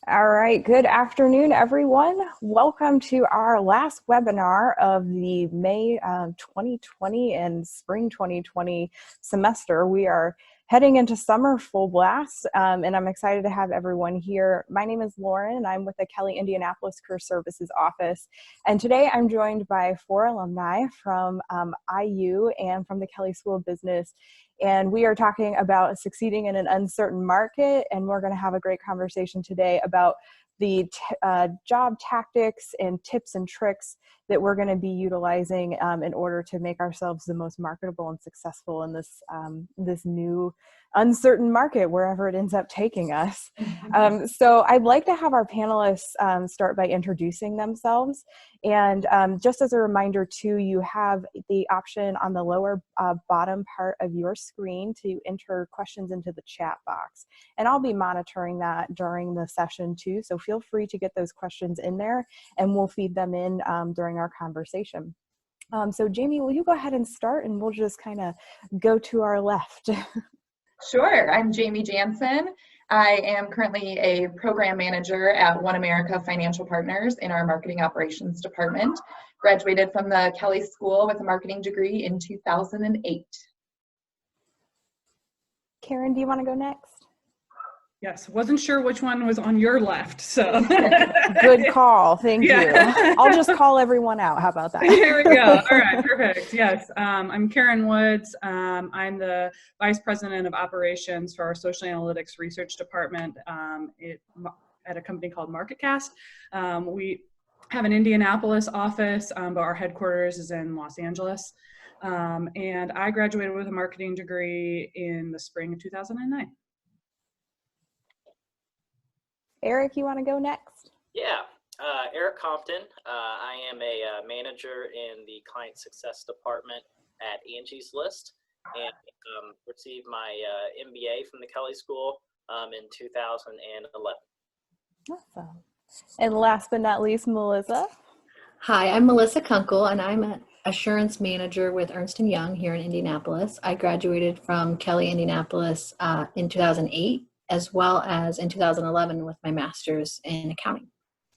All right, good afternoon, everyone. Welcome to our last webinar of the May 2020 and Spring 2020 semester. We are heading into summer full blast, and I'm excited to have everyone here. My name is Lauren, and I'm with the Kelley Indianapolis Career Services office. And today I'm joined by 4 alumni from IU and from the Kelley School of Business. And we are talking about succeeding in an uncertain market, and we're going to have a great conversation today about the job tactics and tips and tricks that we're going to be utilizing in order to make ourselves the most marketable and successful in this new uncertain market, wherever it ends up taking us. So I'd like to have our panelists start by introducing themselves. And just as a reminder too, you have the option on the lower bottom part of your screen to enter questions into the chat box. And I'll be monitoring that during the session too. So feel free to get those questions in there and we'll feed them in during our conversation. So Jamie, will you go ahead and start and we'll just kind of go to our left. Sure, I'm Jamie Jansen. I am currently a program manager at One America Financial Partners in our marketing operations department. Graduated from the Kelley School with a marketing degree in 2008. Karen, do you want to go next? Yes, wasn't sure which one was on your left, so. Good call, thank you. I'll just call everyone out, how about that? Here we go, all right, perfect, yes. I'm Karen Woods. I'm the Vice President of Operations for our Social Analytics Research Department at a company called MarketCast. We have an Indianapolis office, but our headquarters is in Los Angeles. And I graduated with a marketing degree in the spring of 2009. Eric, you want to go next? Yeah, Eric Compton. I am a manager in the client success department at Angie's List, and received my MBA from the Kelley School in 2011. Awesome. And last but not least, Melissa. Hi, I'm Melissa Kunkel, and I'm an assurance manager with Ernst & Young here in Indianapolis. I graduated from Kelley Indianapolis in 2008, as well as in 2011 with my master's in accounting.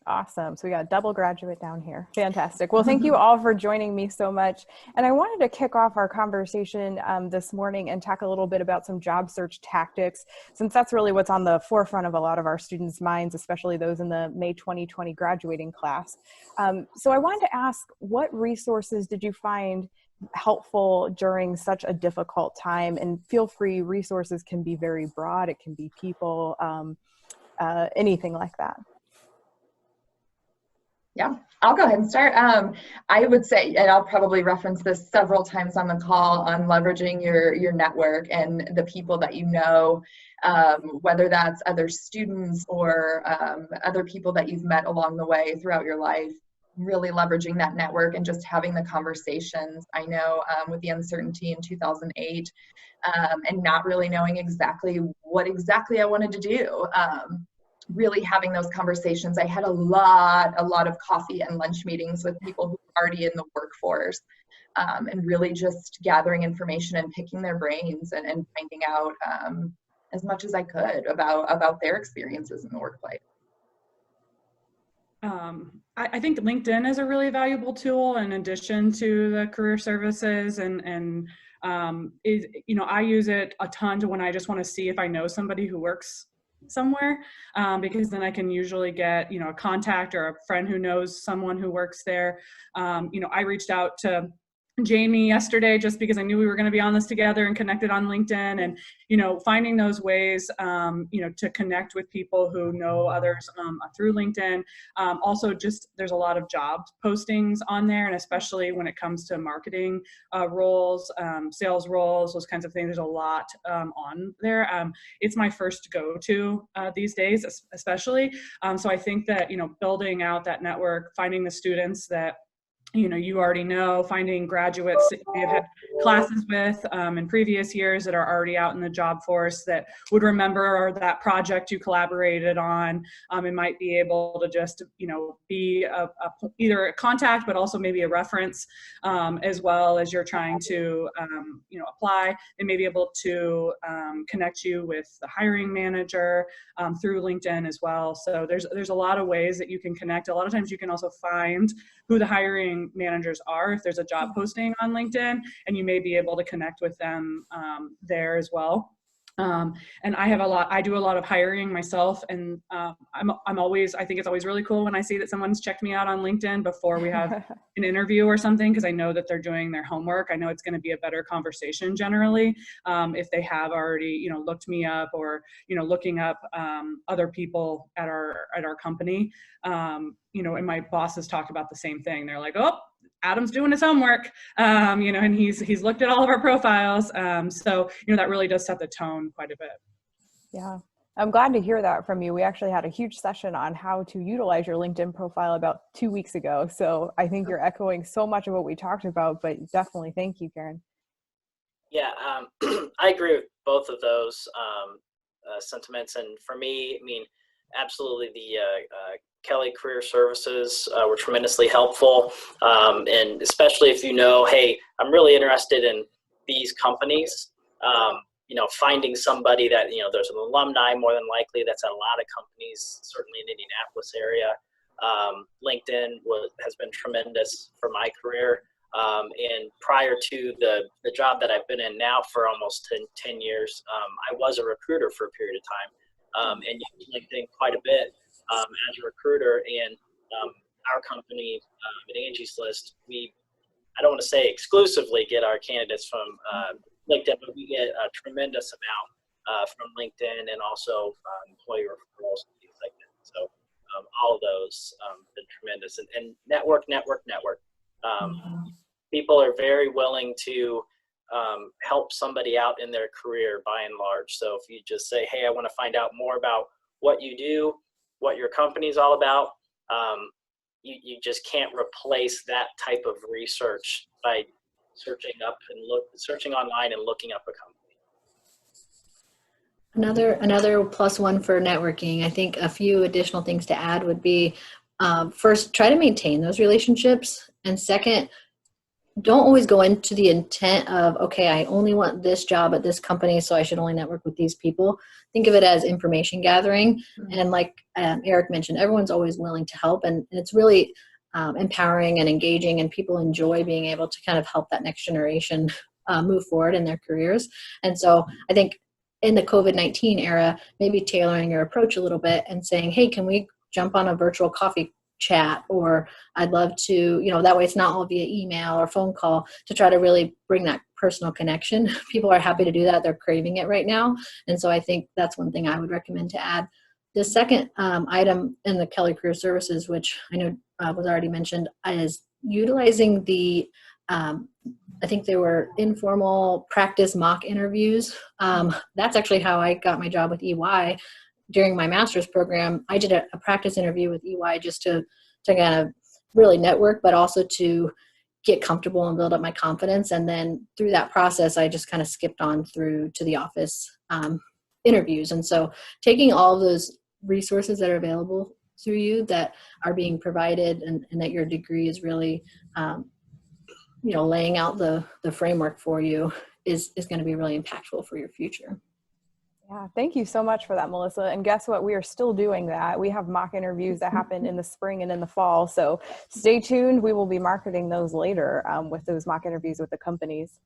Awesome. So we got a double graduate down here. Fantastic. Well, thank you all for joining me so much. And I wanted to kick off our conversation this morning and talk a little bit about some job search tactics, since that's really what's on the forefront of a lot of our students' minds, especially those in the May 2020 graduating class. So I wanted to ask, what resources did you find helpful during such a difficult time? And feel free, resources can be very broad. It can be people, anything like that. Yeah, I'll go ahead and start. I would say, and I'll probably reference this several times on the call, on leveraging your network and the people that you know, whether that's other students or other people that you've met along the way throughout your life, really leveraging that network and just having the conversations. I know with the uncertainty in 2008 and not really knowing exactly what I wanted to do. Really having those conversations. I had a lot of coffee and lunch meetings with people who are already in the workforce, and really just gathering information and picking their brains and finding out as much as I could about their experiences in the workplace. I think LinkedIn is a really valuable tool in addition to the career services, and I use it a ton when I just want to see if I know somebody who works somewhere, because then I can usually get, a contact or a friend who knows someone who works there. I reached out to Jamie yesterday just because I knew we were going to be on this together and connected on LinkedIn, and, finding those ways, to connect with people who know others through LinkedIn. Also, just there's a lot of job postings on there, and especially when it comes to marketing roles, sales roles, those kinds of things, there's a lot on there. It's my first go-to these days, especially. So I think that, building out that network, finding the students that you already know, finding graduates that you have had classes with in previous years that are already out in the job force that would remember that project you collaborated on, and might be able to just, be either a contact, but also maybe a reference, as well as you're trying to, apply. They may be able to connect you with the hiring manager through LinkedIn as well. So there's a lot of ways that you can connect. A lot of times you can also find who the hiring managers are if there's a job posting on LinkedIn, and you may be able to connect with them there as well. And I do a lot of hiring myself, and I think it's always really cool when I see that someone's checked me out on LinkedIn before we have an interview or something, because I know that they're doing their homework. I know it's going to be a better conversation generally if they have already, looked me up, or, looking up other people at our company. And my bosses talk about the same thing. They're like, oh, Adam's doing his homework, and he's looked at all of our profiles. So, that really does set the tone quite a bit. Yeah, I'm glad to hear that from you. We actually had a huge session on how to utilize your LinkedIn profile about 2 weeks ago. So I think you're echoing so much of what we talked about, but definitely thank you, Karen. Yeah, I agree with both of those sentiments. And for me, absolutely the Kelley Career Services were tremendously helpful. And especially if hey, I'm really interested in these companies, finding somebody that, there's an alumni more than likely that's at a lot of companies, certainly in the Indianapolis area. LinkedIn has been tremendous for my career. And prior to the job that I've been in now for almost 10 years, I was a recruiter for a period of time and used LinkedIn quite a bit as a recruiter. And our company at Angie's List, I don't want to say exclusively get our candidates from LinkedIn, but we get a tremendous amount from LinkedIn, and also employee referrals and things like that. So all of those have been tremendous. And network. People are very willing to help somebody out in their career by and large. So if you just say, hey, I want to find out more about what you do, what your company's all about, you just can't replace that type of research by searching online and looking up a company. Another plus one for networking. I think a few additional things to add would be, first, try to maintain those relationships. And second, don't always go into the intent of, okay, I only want this job at this company, so I should only network with these people. Think of it as information gathering. And like Eric mentioned, everyone's always willing to help. And it's really empowering and engaging, and people enjoy being able to kind of help that next generation move forward in their careers. And so I think in the COVID-19 era, maybe tailoring your approach a little bit and saying, hey, can we jump on a virtual coffee chat? Or I'd love to, that way it's not all via email or phone call, to try to really bring that personal connection. People are happy to do that. They're craving it right now. And so I think that's one thing I would recommend to add. The second item in the Kelley Career Services, which I know was already mentioned, is utilizing the, I think they were informal practice mock interviews. That's actually how I got my job with EY. During my master's program, I did a practice interview with EY just to kind of really network, but also to get comfortable and build up my confidence. And then through that process, I just kind of skipped on through to the office interviews. And so taking all those resources that are available through you, that are being provided, and that your degree is really, laying out the framework for you is going to be really impactful for your future. Yeah, thank you so much for that, Melissa. And guess what? We are still doing that. We have mock interviews that happen in the spring and in the fall. So stay tuned. We will be marketing those later with those mock interviews with the companies.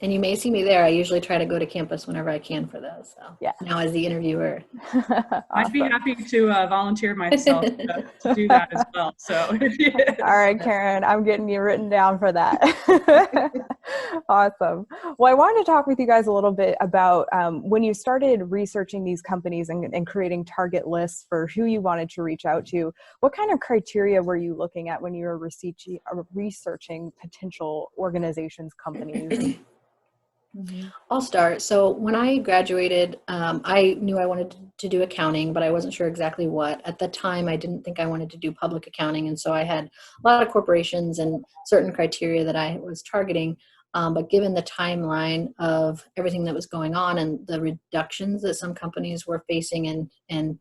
And you may see me there. I usually try to go to campus whenever I can for those. So yeah. Now as the interviewer. Awesome. I'd be happy to volunteer myself to do that as well. So all right, Karen, I'm getting you written down for that. Awesome. Well, I wanted to talk with you guys a little bit about when you started researching these companies and creating target lists for who you wanted to reach out to. What kind of criteria were you looking at when you were researching potential organizations, companies? I'll start. So when I graduated, I knew I wanted to do accounting, but I wasn't sure exactly what. At the time, I didn't think I wanted to do public accounting. And so I had a lot of corporations and certain criteria that I was targeting. But given the timeline of everything that was going on and the reductions that some companies were facing and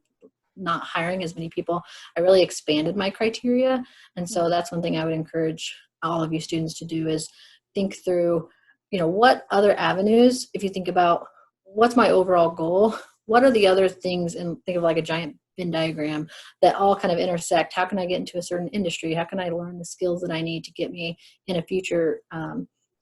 not hiring as many people, I really expanded my criteria. And so that's one thing I would encourage all of you students to do is think through, what other avenues, if you think about what's my overall goal, what are the other things, and think of like a giant Venn diagram that all kind of intersect. How can I get into a certain industry? How can I learn the skills that I need to get me in a future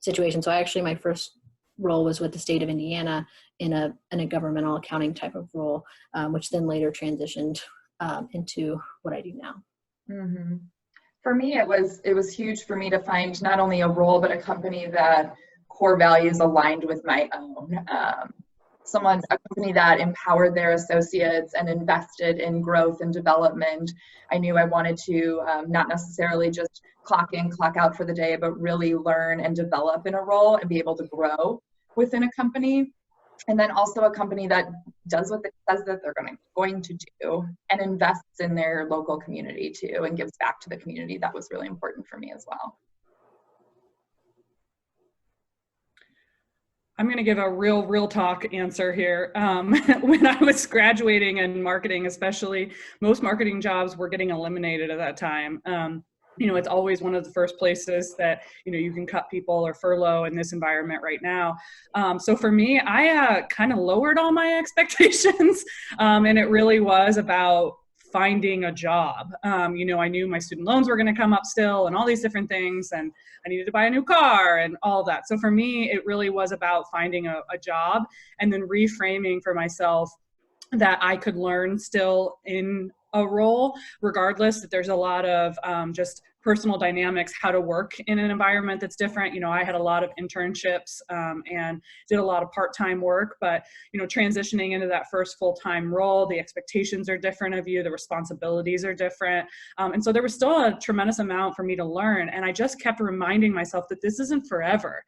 situation? So my first role was with the state of Indiana in a governmental accounting type of role, which then later transitioned into what I do now. Mm-hmm. For me, it was huge for me to find not only a role, but a company that core values aligned with my own. A company that empowered their associates and invested in growth and development. I knew I wanted to not necessarily just clock in, clock out for the day, but really learn and develop in a role and be able to grow within a company. And then also a company that does what it says that they're going to do and invests in their local community too and gives back to the community. That was really important for me as well. I'm going to give a real talk answer here. When I was graduating in marketing, especially, most marketing jobs were getting eliminated at that time. It's always one of the first places that, you can cut people or furlough in this environment right now. So for me, I kind of lowered all my expectations. And it really was about finding a job. I knew my student loans were going to come up still and all these different things, and I needed to buy a new car and all that. So for me, it really was about finding a job and then reframing for myself that I could learn still in a role, regardless, that there's a lot of just personal dynamics, how to work in an environment that's different. I had a lot of internships and did a lot of part-time work, but, transitioning into that first full-time role, the expectations are different of you, the responsibilities are different. And so there was still a tremendous amount for me to learn. And I just kept reminding myself that this isn't forever.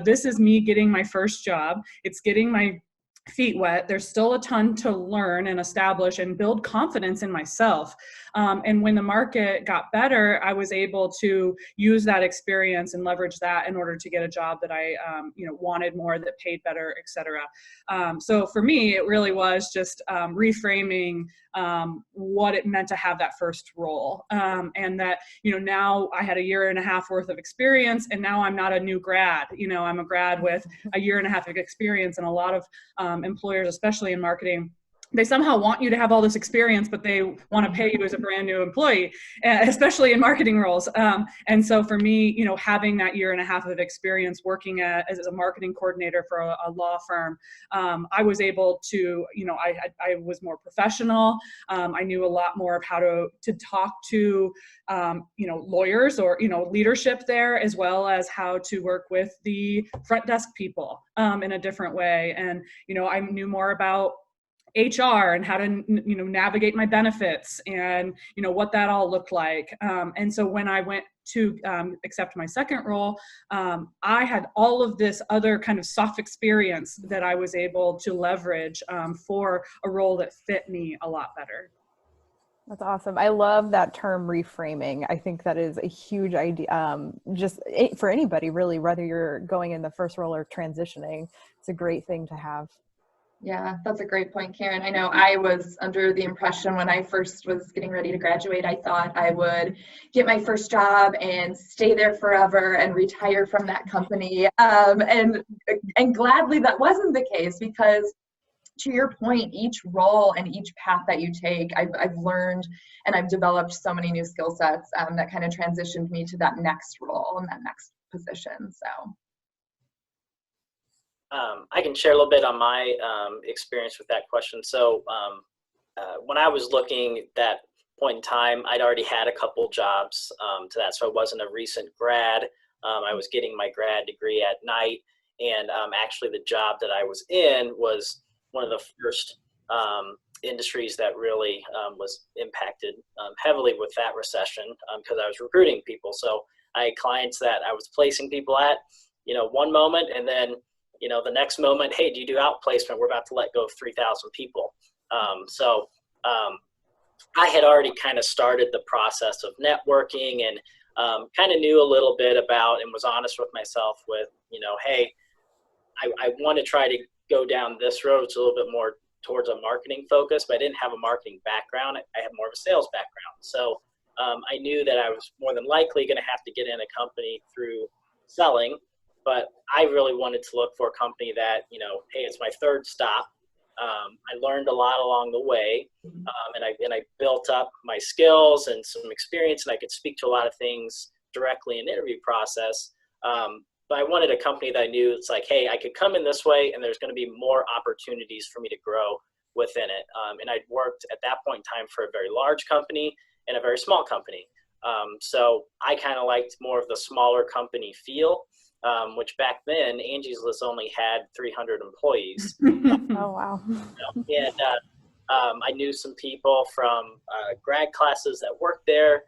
This is me getting my first job. It's getting my feet wet. There's still a ton to learn and establish and build confidence in myself. And when the market got better, I was able to use that experience and leverage that in order to get a job that I, wanted more, that paid better, et cetera. So for me, it really was just reframing what it meant to have that first role. And that, now I had a year and a half worth of experience, and now I'm not a new grad. I'm a grad with a year and a half of experience, and a lot of employers, especially in marketing, they somehow want you to have all this experience, but they want to pay you as a brand new employee, especially in marketing roles. And so for me, having that year and a half of experience working as a marketing coordinator for a law firm, I was able to, I was more professional. I knew a lot more of how to talk to, lawyers or, leadership there, as well as how to work with the front desk people in a different way. And, I knew more about HR and how to, navigate my benefits and, what that all looked like. And so when I went to accept my second role, I had all of this other kind of soft experience that I was able to leverage for a role that fit me a lot better. That's awesome. I love that term, reframing. I think that is a huge idea, for anybody really, whether you're going in the first role or transitioning. It's a great thing to have. Yeah, that's a great point, Karen. I know I was under the impression when I first was getting ready to graduate, I thought I would get my first job and stay there forever and retire from that company. And gladly that wasn't the case, because to your point, each role and each path that you take, I've learned and I've developed so many new skill sets that kind of transitioned me to that next role and that next position. So. I can share a little bit on my experience with that question. So when I was looking at that point in time, I'd already had a couple jobs to that. So I wasn't a recent grad. I was getting my grad degree at night. And actually the job that I was in was one of the first industries that really was impacted heavily with that recession because I was recruiting people. So I had clients that I was placing people at, one moment, and then the next moment, hey, do you do outplacement? We're about to let go of 3,000 people. I had already kind of started the process of networking and kind of knew a little bit about and was honest with myself with, hey, I want to try to go down this road. It's a little bit more towards a marketing focus, but I didn't have a marketing background. I had more of a sales background. So I knew that I was more than likely going to have to get in a company through selling, but I really wanted to look for a company that, hey, it's my third stop. I learned a lot along the way, and I built up my skills and some experience, and I could speak to a lot of things directly in the interview process. But I wanted a company that I knew it's like, hey, I could come in this way, and there's going to be more opportunities for me to grow within it. And I'd worked at that point in time for a very large company and a very small company. So I kind of liked more of the smaller company feel. Which back then, Angie's List only had 300 employees. Oh, wow. And I knew some people from grad classes that worked there.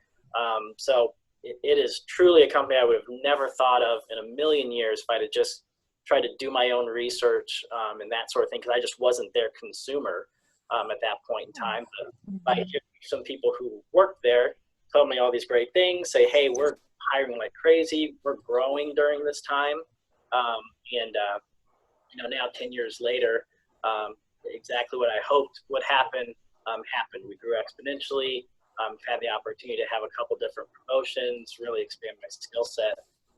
So it is truly a company I would have never thought of in a million years if I'd have just tried to do my own research and that sort of thing, because I just wasn't their consumer at that point in time. But I hear some people who worked there tell me all these great things, say, hey, we're hiring like crazy. We're growing during this time. Now 10 years later, exactly what I hoped would happen happened. We grew exponentially, had the opportunity to have a couple different promotions, really expand my skill set.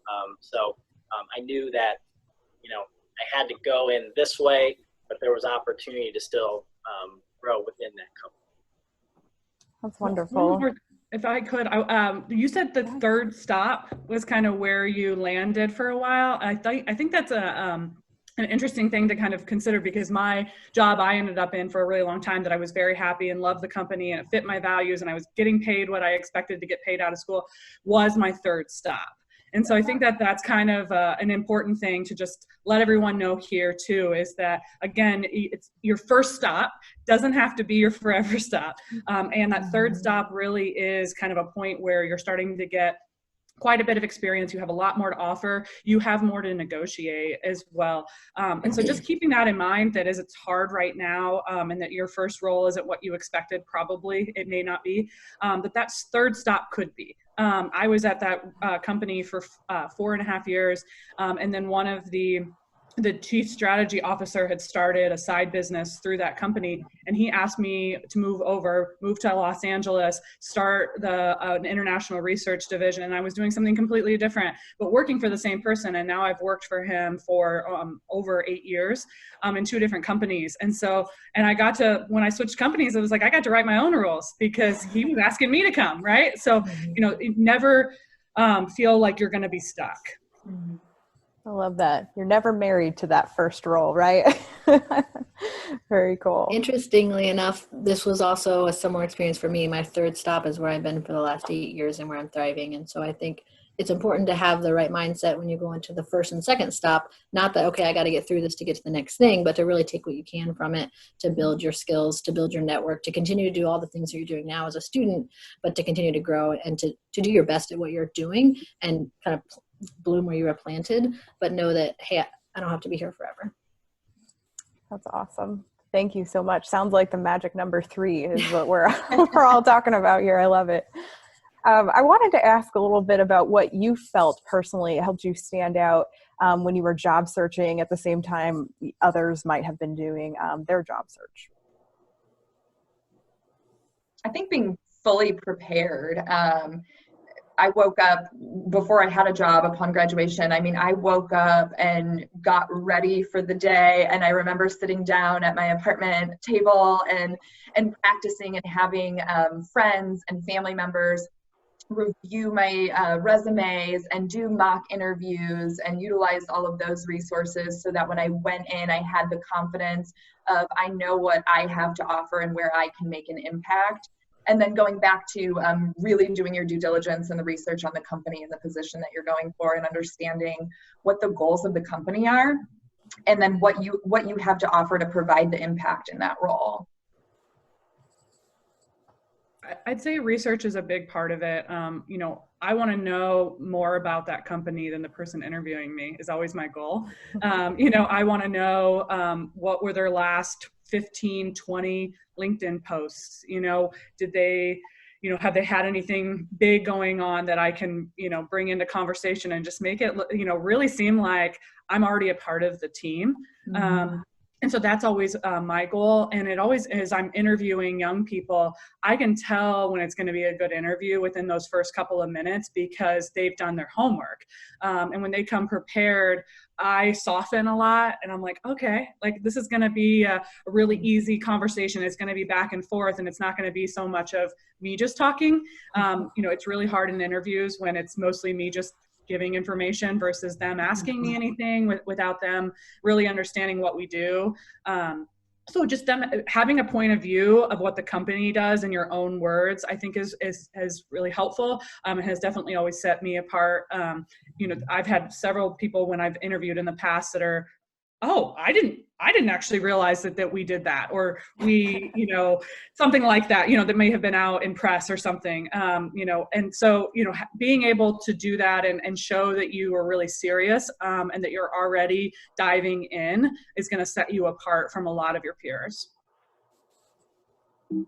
I knew that, I had to go in this way, but there was opportunity to still grow within that company. That's wonderful. If I could, you said the third stop was kind of where you landed for a while. I think that's an interesting thing to kind of consider, because my job I ended up in for a really long time that I was very happy and loved the company and it fit my values and I was getting paid what I expected to get paid out of school was my third stop. And so I think that that's kind of an important thing to just let everyone know here too, is that, again, it's your first stop doesn't have to be your forever stop. And that third stop really is kind of a point where you're starting to get quite a bit of experience. You have a lot more to offer. You have more to negotiate as well. And so just keeping that in mind, that as it's hard right now and that your first role isn't what you expected, probably it may not be, but that third stop could be. I was at that company for 4.5 years. And then one of the chief strategy officer had started a side business through that company. And he asked me to move to Los Angeles, start an international research division. And I was doing something completely different, but working for the same person. And now I've worked for him for over 8 years in 2 different companies. And when I switched companies, it was like, I got to write my own rules because he was asking me to come, right? So, never feel like you're going to be stuck. I love that. You're never married to that first role, right? Very cool. Interestingly enough, this was also a similar experience for me. My third stop is where I've been for the last 8 years and where I'm thriving. And so I think it's important to have the right mindset when you go into the first and second stop. Not that, okay, I got to get through this to get to the next thing, but to really take what you can from it, to build your skills, to build your network, to continue to do all the things that you're doing now as a student, but to continue to grow and to do your best at what you're doing and kind of bloom where you were planted, but know that, hey, I don't have to be here forever. That's awesome. Thank you so much. Sounds like the magic number 3 is what we're all talking about here. I love it. I wanted to ask a little bit about what you felt personally helped you stand out when you were job searching at the same time others might have been doing their job search. I think being fully prepared. I woke up before I had a job upon graduation. I woke up and got ready for the day. And I remember sitting down at my apartment table and practicing and having friends and family members review my resumes and do mock interviews and utilize all of those resources so that when I went in, I had the confidence of, I know what I have to offer and where I can make an impact. And then going back to really doing your due diligence and the research on the company and the position that you're going for, and understanding what the goals of the company are, and then what you have to offer to provide the impact in that role. I'd say research is a big part of it. You know, I want to know more about that company than the person interviewing me is always my goal. You know, I want to know what were their last 15, 20 LinkedIn posts. You know, did they, you know, have they had anything big going on that I can, you know, bring into conversation and just make it, you know, really seem like I'm already a part of the team. And so that's always my goal. And it always is, I'm interviewing young people, I can tell when it's going to be a good interview within those first couple of minutes because they've done their homework. And when they come prepared, I soften a lot and I'm like, okay, like this is going to be a really easy conversation. It's going to be back and forth and it's not going to be so much of me just talking. You know, it's really hard in interviews when it's mostly me just giving information versus them asking me anything without them really understanding what we do. So just them having a point of view of what the company does in your own words, I think is really helpful. It has definitely always set me apart. You know, I've had several people when I've interviewed in the past that are, oh, I didn't actually realize that we did that, or we, you know, something like that, you know, that may have been out in press or something, you know, and so, you know, being able to do that and show that you are really serious and that you're already diving in is going to set you apart from a lot of your peers. And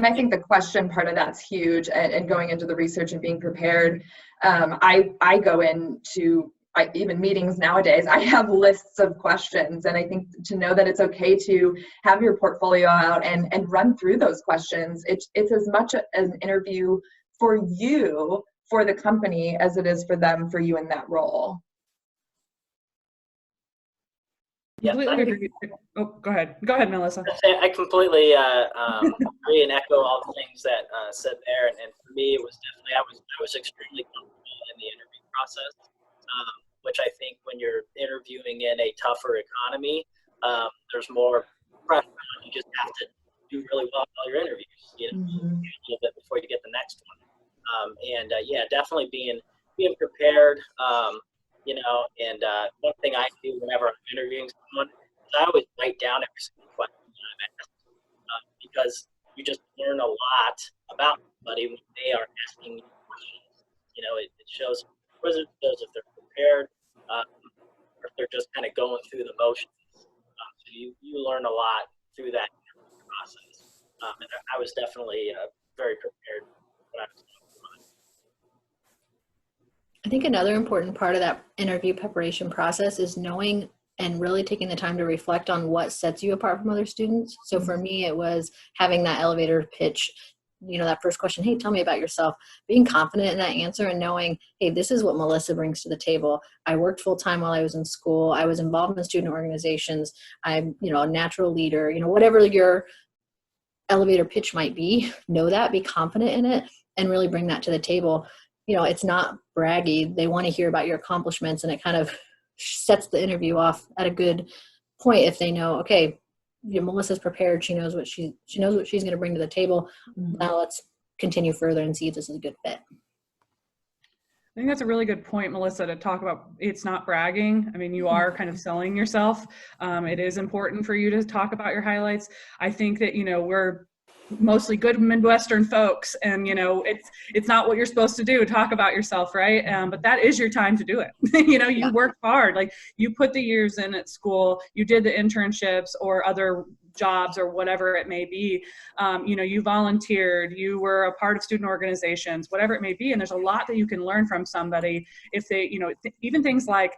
I think the question part of that's huge, and going into the research and being prepared. I go into even meetings nowadays, I have lists of questions, and I think to know that it's okay to have your portfolio out and run through those questions. It's as much an interview for you, for the company, as it is for them, for you in that role. Yeah, Completely agree. Oh, go ahead, Melissa. I completely agree and echo all the things that said there. And for me, it was definitely I was extremely comfortable in the interview process, which I think when you're interviewing in a tougher economy, there's more pressure. You just have to do really well in all your interviews. You know, a little bit before you get the next one. Yeah, definitely being prepared. You know, and one thing I do whenever I'm interviewing someone is I always write down every single question that I'm asked, because you just learn a lot about somebody when they are asking you questions. You know, it shows if they're prepared, or if they're just kind of going through the motions. So you learn a lot through that process. And I was definitely very prepared when I was going through it. I think another important part of that interview preparation process is knowing and really taking the time to reflect on what sets you apart from other students. So for me, it was having that elevator pitch, you know, that first question, hey, tell me about yourself, being confident in that answer and knowing, hey, this is what Melissa brings to the table. I worked full time while I was in school. I was involved in student organizations. I'm, you know, a natural leader, you know, whatever your elevator pitch might be, know that, be confident in it, and really bring that to the table. You know, it's not braggy. They want to hear about your accomplishments, and it kind of sets the interview off at a good point if they know, okay, you know, Melissa's prepared. She knows what she knows what she's going to bring to the table. Now let's continue further and see if this is a good fit. I think that's a really good point, Melissa, to talk about. It's not bragging. I mean, you are kind of selling yourself. It is important for you to talk about your highlights. I think that, you know, we're mostly good Midwestern folks, and, you know, it's not what you're supposed to do, talk about yourself, right? But that is your time to do it. You know, you worked hard, like you put the years in at school, you did the internships or other jobs or whatever it may be. You know, you volunteered, you were a part of student organizations, whatever it may be. And there's a lot that you can learn from somebody if they, you know, even things like,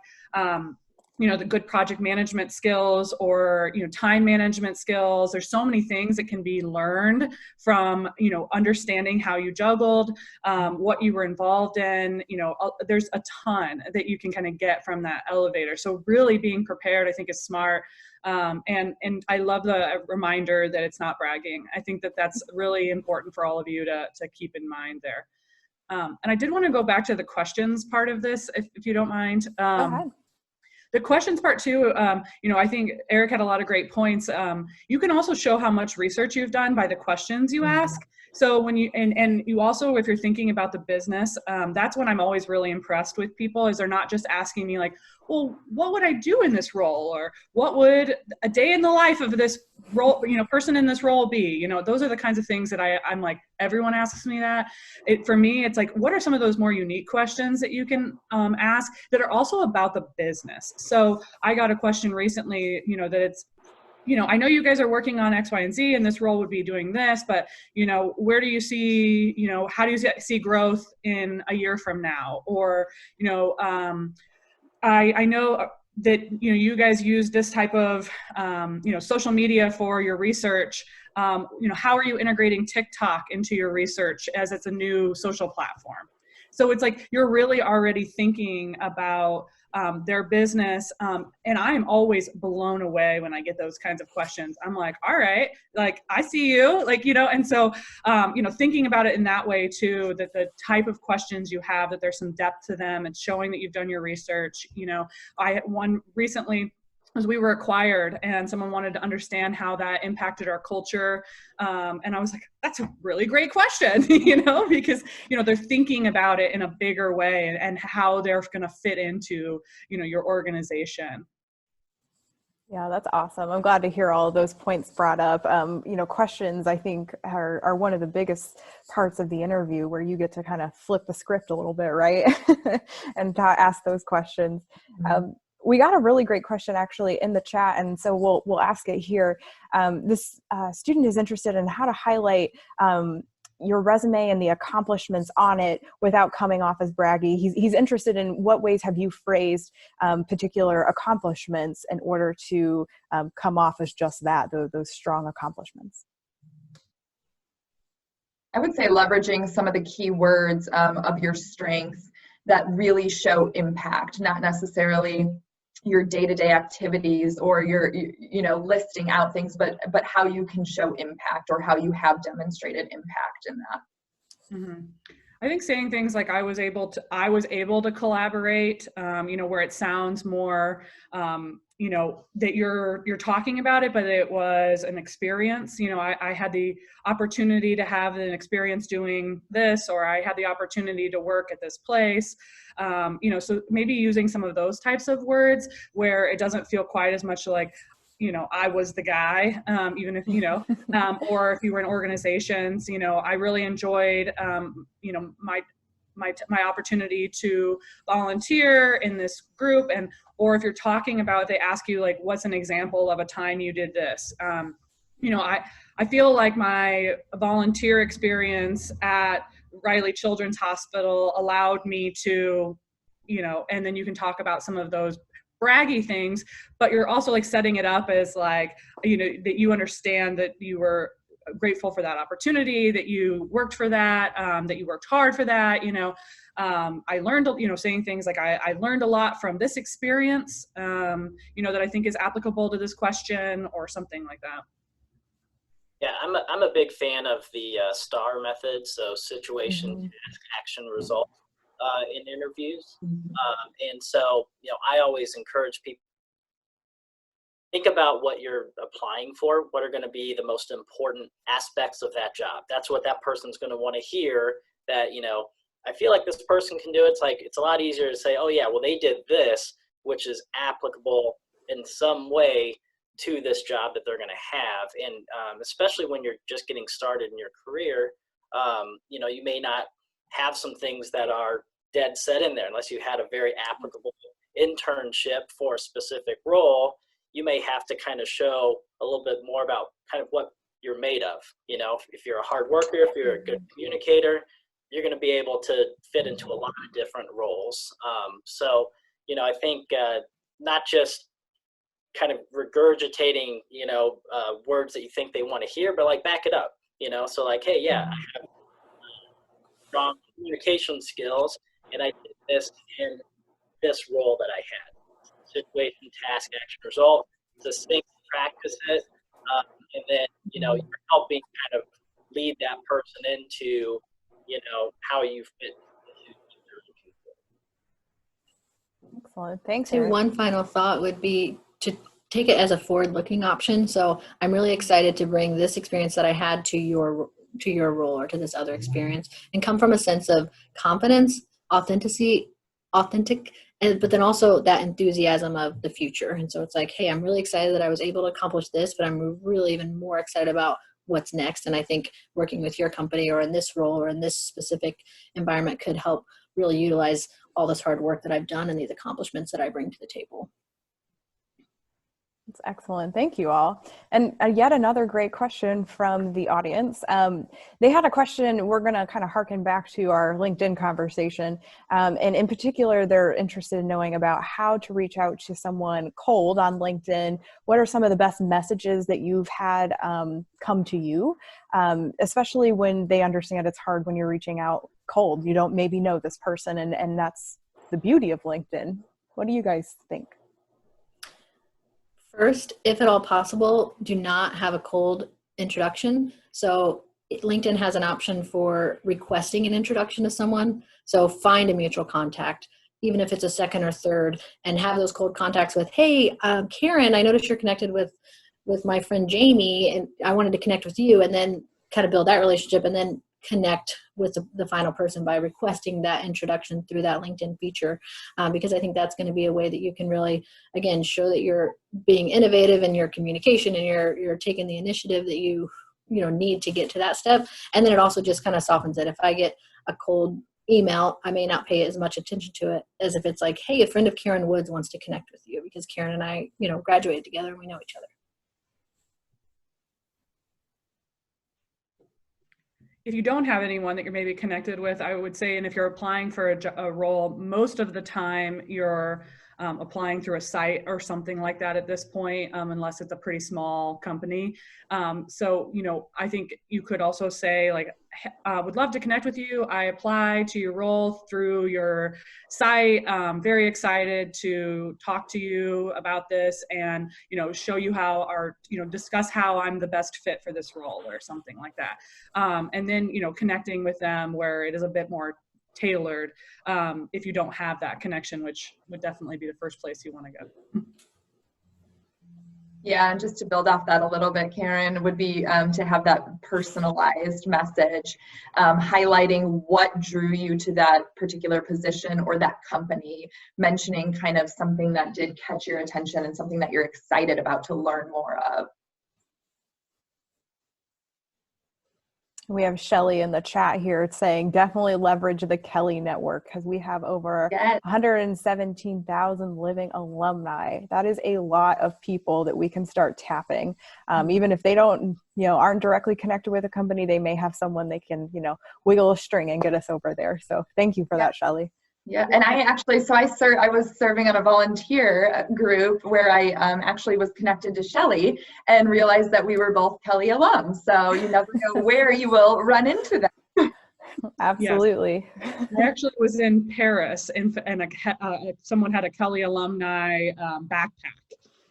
you know, the good project management skills or, you know, time management skills. There's so many things that can be learned from, you know, understanding how you juggled, what you were involved in. You know, there's a ton that you can kind of get from that elevator. So really being prepared, I think, is smart. And I love the reminder that it's not bragging. I think that that's really important for all of you to keep in mind there. And I did want to go back to the questions part of this, if you don't mind. Go ahead. The questions part too, you know, I think Eric had a lot of great points. You can also show how much research you've done by the questions you ask. So when you, and you also, if you're thinking about the business, that's when I'm always really impressed with people, is they're not just asking me like, well, what would I do in this role? Or what would a day in the life of this role, person in this role be? Those are the kinds of things that I'm like, everyone asks me that. For me, it's like, what are some of those more unique questions that you can ask that are also about the business? So I got a question recently, that it's, I know you guys are working on X, Y, and Z, and this role would be doing this, but, where do you see, how do you see growth in a year from now? Or, I know that, you guys use this type of, social media for your research. How are you integrating TikTok into your research as it's a new social platform? So it's like, you're really already thinking about their business. And I'm always blown away when I get those kinds of questions. I'm like, all right, like, I see you, like, and so, thinking about it in that way too, that the type of questions you have, that there's some depth to them and showing that you've done your research. I had one recently, as we were acquired, and someone wanted to understand how that impacted our culture. And I was like, that's a really great question, because, they're thinking about it in a bigger way and how they're going to fit into, your organization. Yeah, that's awesome. I'm glad to hear all of those points brought up. Questions, I think, are one of the biggest parts of the interview, where you get to kind of flip the script a little bit, right? And ask those questions. Mm-hmm. We got a really great question actually in the chat, and so we'll ask it here. This student is interested in how to highlight your resume and the accomplishments on it without coming off as braggy. He's interested in what ways have you phrased particular accomplishments in order to come off as just that, those strong accomplishments. I would say leveraging some of the key words of your strengths that really show impact, not necessarily your day-to-day activities or your listing out things, but how you can show impact or how you have demonstrated impact in that. Mm-hmm. I think saying things like I was able to collaborate, where it sounds more, that you're talking about it, but it was an experience. I had the opportunity to have an experience doing this, or I had the opportunity to work at this place. So maybe using some of those types of words where it doesn't feel quite as much like, I was the guy, even if, or if you were in organizations, I really enjoyed, my opportunity to volunteer in this group. And, or if you're talking about, they ask you like, what's an example of a time you did this? I feel like my volunteer experience at Riley Children's Hospital allowed me to, and then you can talk about some of those braggy things, but you're also like setting it up as like, that you understand that you were grateful for that opportunity, that you worked for that, that you worked hard for that. I learned, saying things like, I learned a lot from this experience, that I think is applicable to this question, or something like that. Yeah, I'm a big fan of the STAR method, so situation, task, action, result in interviews. And so, I always encourage people, think about what you're applying for. What are going to be the most important aspects of that job? That's what that person's going to want to hear, that, I feel like this person can do it. It's like, it's a lot easier to say, oh yeah, well they did this, which is applicable in some way to this job that they're going to have. And especially when you're just getting started in your career, you may not have some things that are dead set in there unless you had a very applicable internship for a specific role. You may have to kind of show a little bit more about kind of what you're made of. If you're a hard worker, if you're a good communicator, you're going to be able to fit into a lot of different roles. So, I think not just kind of regurgitating, words that you think they want to hear, but like back it up, so like, hey, yeah, I have strong communication skills, and I did this in this role that I had. Situation, task, action, result. Succinct, practice it, and then you're helping kind of lead that person into how you fit into. Excellent, thanks. So one final thought would be to take it as a forward-looking option. So I'm really excited to bring this experience that I had to your to your role or to this other experience, and come from a sense of confidence, authentic, but then also that enthusiasm of the future. And so it's like, hey, I'm really excited that I was able to accomplish this, but I'm really even more excited about what's next. And I think working with your company or in this role or in this specific environment could help really utilize all this hard work that I've done and these accomplishments that I bring to the table. That's excellent. Thank you all. And yet another great question from the audience. They had a question. We're going to kind of harken back to our LinkedIn conversation. And in particular, they're interested in knowing about how to reach out to someone cold on LinkedIn. What are some of the best messages that you've had come to you, especially when they understand it's hard when you're reaching out cold. You don't maybe know this person, and that's the beauty of LinkedIn. What do you guys think? First, if at all possible, do not have a cold introduction. So LinkedIn has an option for requesting an introduction to someone. So find a mutual contact, even if it's a second or third, and have those cold contacts with, hey, Karen, I noticed you're connected with my friend Jamie, and I wanted to connect with you, and then kind of build that relationship, and then connect with the final person by requesting that introduction through that LinkedIn feature, because I think that's going to be a way that you can really, again, show that you're being innovative in your communication and you're taking the initiative that you need to get to that step. And then it also just kind of softens it. If I get a cold email, I may not pay as much attention to it as if it's like, hey, a friend of Karen Woods wants to connect with you because Karen and I, graduated together and we know each other. If you don't have anyone that you're maybe connected with, I would say, and if you're applying for a role, most of the time you're applying through a site or something like that at this point, unless it's a pretty small company. So, I think you could also say, like, would love to connect with you. I apply to your role through your site. Very excited to talk to you about this and, show you how discuss how I'm the best fit for this role or something like that. And then, connecting with them where it is a bit more tailored if you don't have that connection, which would definitely be the first place you want to go. Yeah, and just to build off that a little bit, Karen, would be to have that personalized message, highlighting what drew you to that particular position or that company, mentioning kind of something that did catch your attention and something that you're excited about to learn more of. We have Shelly in the chat here saying definitely leverage the Kelley network because we have over 117,000 living alumni. That is a lot of people that we can start tapping. Even if they don't, aren't directly connected with a company, they may have someone they can, wiggle a string and get us over there. So thank you for that, Shelly. Yeah, and I actually, I was serving on a volunteer group where I actually was connected to Shelly and realized that we were both Kelley alums. So you never know where you will run into them. Absolutely. Yes. I actually was in Paris and someone had a Kelley alumni backpack.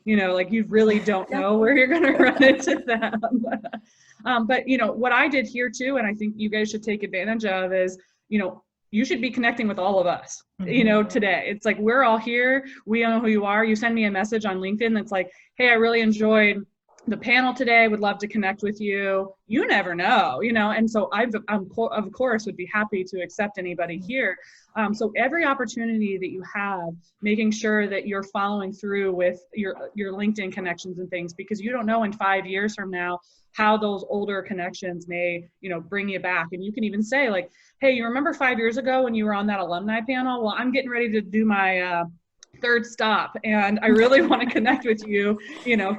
You really don't know where you're going to run into them. But, what I did here too, and I think you guys should take advantage of is, you should be connecting with all of us, today. It's like, we're all here. We know who you are. You send me a message on LinkedIn that's like, hey, I really enjoyed the panel today. Would love to connect with you. You never know, and so I'm of course would be happy to accept anybody here. So every opportunity that you have, making sure that you're following through with your LinkedIn connections and things, because you don't know in 5 years from now how those older connections may, bring you back. And you can even say like, hey, you remember 5 years ago when you were on that alumni panel? Well, I'm getting ready to do my third stop and I really want to connect with you,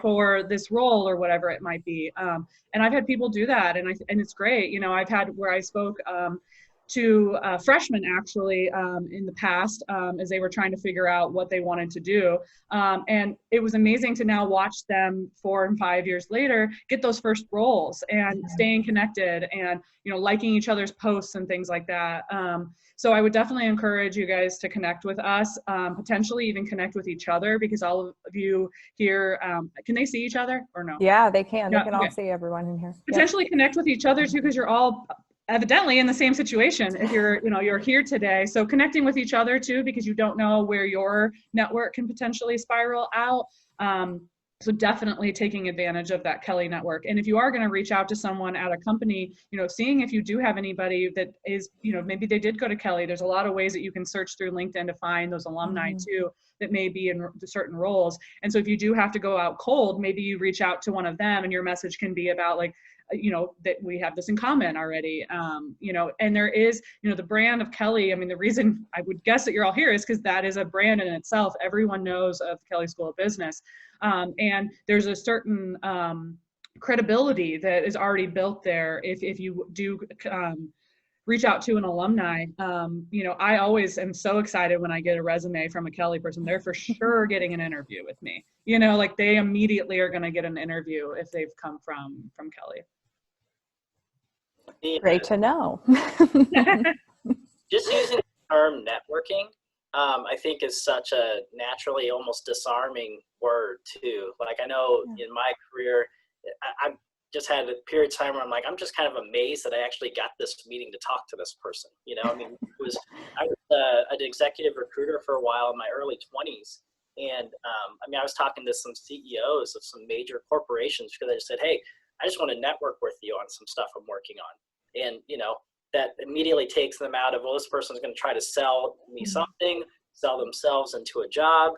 for this role or whatever it might be. And I've had people do that and it's great. I've had where I spoke to freshmen actually in the past as they were trying to figure out what they wanted to do. And it was amazing to now watch them 4 and 5 years later get those first roles and staying connected and, liking each other's posts and things like that. So I would definitely encourage you guys to connect with us, potentially even connect with each other, because all of you here, can they see each other or no? Yeah, they can. They can all see everyone in here. Potentially connect with each other too, because you're all evidently in the same situation if you're here today. So connecting with each other too, because you don't know where your network can potentially spiral out. So definitely taking advantage of that Kelley network. And if you are going to reach out to someone at a company, seeing if you do have anybody that is, maybe they did go to Kelley. There's a lot of ways that you can search through LinkedIn to find those alumni too, that may be in certain roles. And so if you do have to go out cold, maybe you reach out to one of them and your message can be about like, that we have this in common already, and there is, the brand of Kelley. I mean, the reason I would guess that you're all here is because that is a brand in itself. Everyone knows of the Kelley School of Business. And there's a certain credibility that is already built there if you do reach out to an alumni. I always am so excited when I get a resume from a Kelley person. They're for sure getting an interview with me. Like they immediately are going to get an interview if they've come from Kelley. Great to know. Just using the term networking, I think is such a naturally almost disarming word too. Like I know in my career, I've just had a period of time where I'm like, I'm just kind of amazed that I actually got this meeting to talk to this person. I mean, I was an executive recruiter for a while in my early 20s. And I was talking to some CEOs of some major corporations because I just said, hey, I just want to network with you on some stuff I'm working on. And, that immediately takes them out of, well, this person's going to try to sell me something, sell themselves into a job.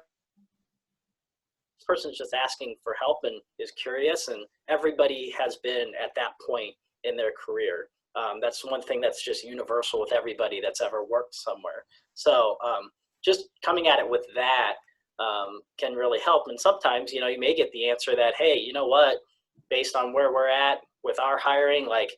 This person's just asking for help and is curious, and everybody has been at that point in their career. That's one thing that's just universal with everybody that's ever worked somewhere. So just coming at it with that can really help. And sometimes, you may get the answer that, hey, you know what, based on where we're at with our hiring, like,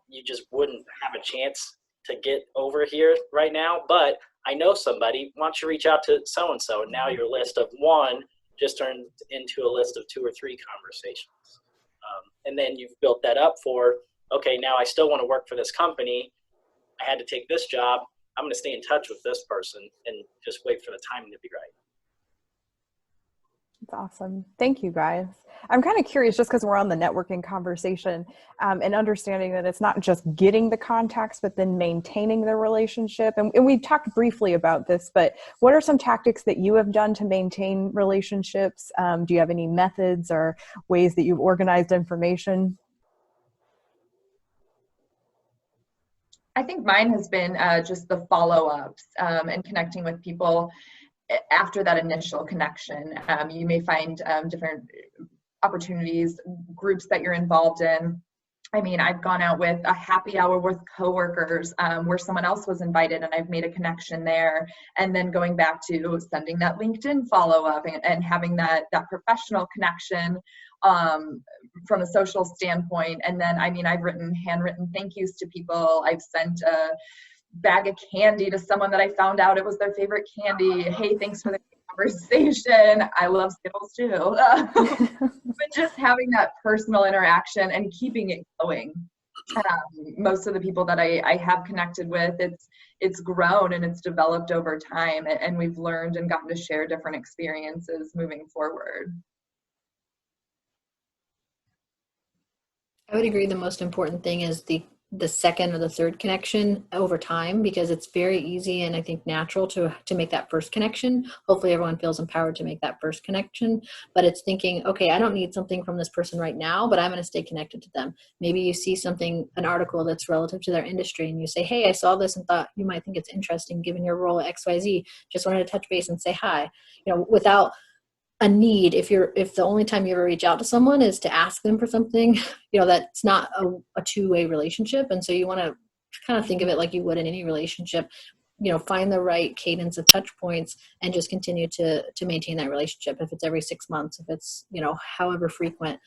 you just wouldn't have a chance to get over here right now, but I know somebody. Why don't you reach out to so-and-so? And now your list of one just turned into a list of 2 or 3 conversations. And then you've built that up for, okay, now I still want to work for this company. I had to take this job. I'm going to stay in touch with this person and just wait for the timing to be right. That's awesome. Thank you, guys. I'm kind of curious, just because we're on the networking conversation, and understanding that it's not just getting the contacts, but then maintaining the relationship. And we talked briefly about this, but what are some tactics that you have done to maintain relationships? Do you have any methods or ways that you've organized information? I think mine has been just the follow-ups and connecting with people after that initial connection. You may find different opportunities, groups that you're involved in. I mean, I've gone out with a happy hour with coworkers where someone else was invited and I've made a connection there. And then going back to sending that LinkedIn follow-up and having that professional connection from a social standpoint. And then, I mean, I've written handwritten thank yous to people. I've sent a bag of candy to someone that I found out it was their favorite candy. Hey, thanks for the conversation. I love Skittles too. But just having that personal interaction and keeping it going. Most of the people that I have connected with, it's grown and it's developed over time, and we've learned and gotten to share different experiences moving forward. I would agree the most important thing is the second or the third connection over time, because it's very easy and I think natural to make that first connection. Hopefully everyone feels empowered to make that first connection, but it's thinking, okay, I don't need something from this person right now, but I'm going to stay connected to them. Maybe you see something, an article that's relative to their industry, and you say, hey, I saw this and thought you might think it's interesting given your role at XYZ. Just wanted to touch base and say hi, without a need. If the only time you ever reach out to someone is to ask them for something, that's not a two-way relationship. And so you want to kind of think of it like you would in any relationship, find the right cadence of touch points and just continue to maintain that relationship. If it's every 6 months, if it's, however frequent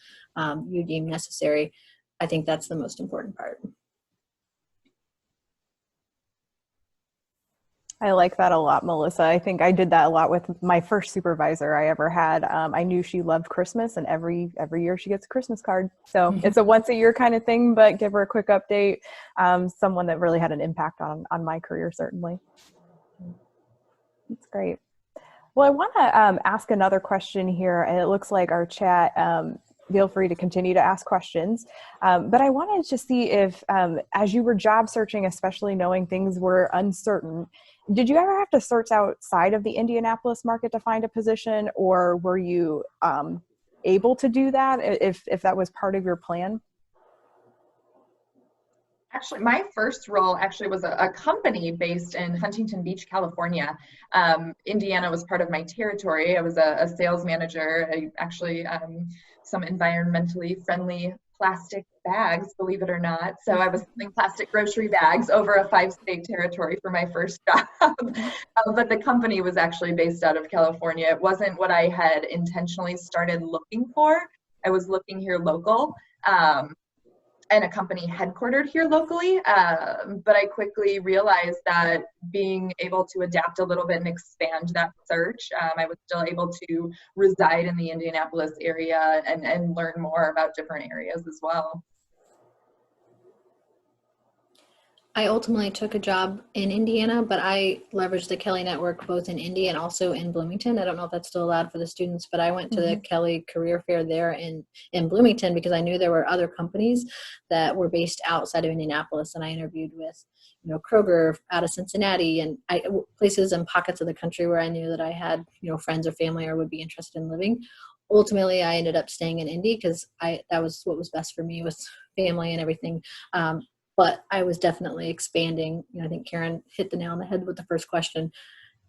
you deem necessary, I think that's the most important part. I like that a lot, Melissa. I think I did that a lot with my first supervisor I ever had. I knew she loved Christmas, and every year she gets a Christmas card. So it's a once a year kind of thing, but give her a quick update. Someone that really had an impact on my career, certainly. That's great. Well, I want to ask another question here. And it looks like our chat feel free to continue to ask questions. But I wanted to see if, as you were job searching, especially knowing things were uncertain, did you ever have to search outside of the Indianapolis market to find a position, or were you able to do that if that was part of your plan? Actually, my first role actually was a company based in Huntington Beach, California. Indiana was part of my territory. I was a sales manager. I actually some environmentally friendly plastic bags, believe it or not. So I was selling plastic grocery bags over a 5-state territory for my first job. But the company was actually based out of California. It wasn't what I had intentionally started looking for. I was looking here local. And a company headquartered here locally. But I quickly realized that being able to adapt a little bit and expand that search, I was still able to reside in the Indianapolis area and learn more about different areas as well. I ultimately took a job in Indiana, but I leveraged the Kelley network both in Indy and also in Bloomington. I don't know if that's still allowed for the students, but I went to the Kelley career fair there in Bloomington because I knew there were other companies that were based outside of Indianapolis, and I interviewed with, Kroger out of Cincinnati and places and pockets of the country where I knew that I had, friends or family or would be interested in living. Ultimately, I ended up staying in Indy because that was what was best for me, was family and everything. But I was definitely expanding. I think Karen hit the nail on the head with the first question,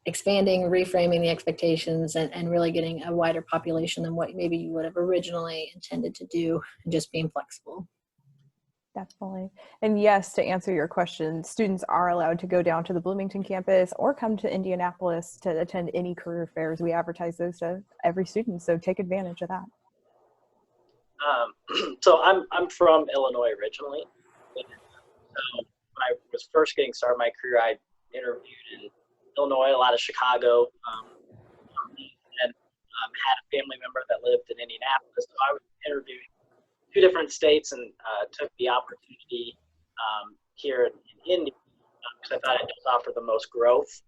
expanding, reframing the expectations, and really getting a wider population than what maybe you would have originally intended to do, and just being flexible. Definitely. And yes, to answer your question, students are allowed to go down to the Bloomington campus or come to Indianapolis to attend any career fairs. We advertise those to every student, so take advantage of that. So I'm from Illinois originally. When I was first getting started my career, I interviewed in Illinois, a lot of Chicago, and had a family member that lived in Indianapolis. So I was interviewing 2 different states and took the opportunity here in Indy because I thought it just offered the most growth.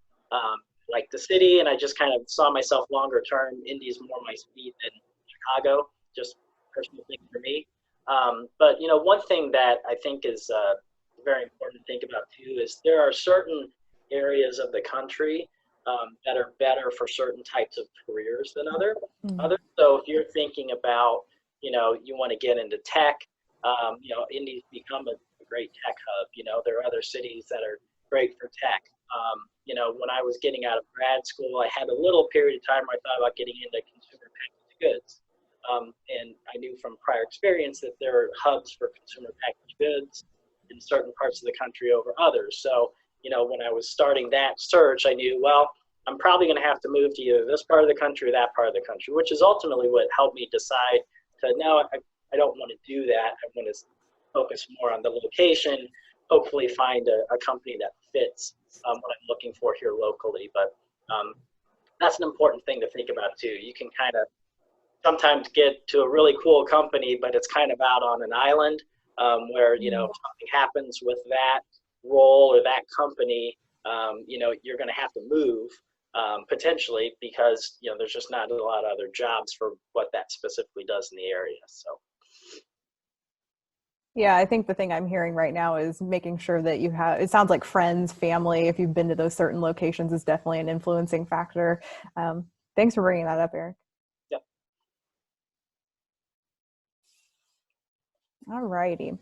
Like the city, and I just kind of saw myself longer term. Indy's more my speed than Chicago, just personal thing for me. But one thing that I think is very important to think about too is there are certain areas of the country that are better for certain types of careers than others. So if you're thinking about, you want to get into tech, Indy's become a great tech hub. There are other cities that are great for tech. When I was getting out of grad school, I had a little period of time where I thought about getting into consumer packaged goods. And I knew from prior experience that there are hubs for consumer packaged goods in certain parts of the country over others. So, when I was starting that search, I knew, well, I'm probably going to have to move to either this part of the country or that part of the country, which is ultimately what helped me decide to, no, I don't want to do that. I want to focus more on the location, hopefully find a company that fits what I'm looking for here locally. But that's an important thing to think about too. You can kind of sometimes get to a really cool company, but it's kind of out on an island where, if something happens with that role or that company, you're going to have to move potentially because, there's just not a lot of other jobs for what that specifically does in the area. So. Yeah, I think the thing I'm hearing right now is making sure that you have, it sounds like friends, family, if you've been to those certain locations is definitely an influencing factor. Thanks for bringing that up, Eric. Yep. All righty.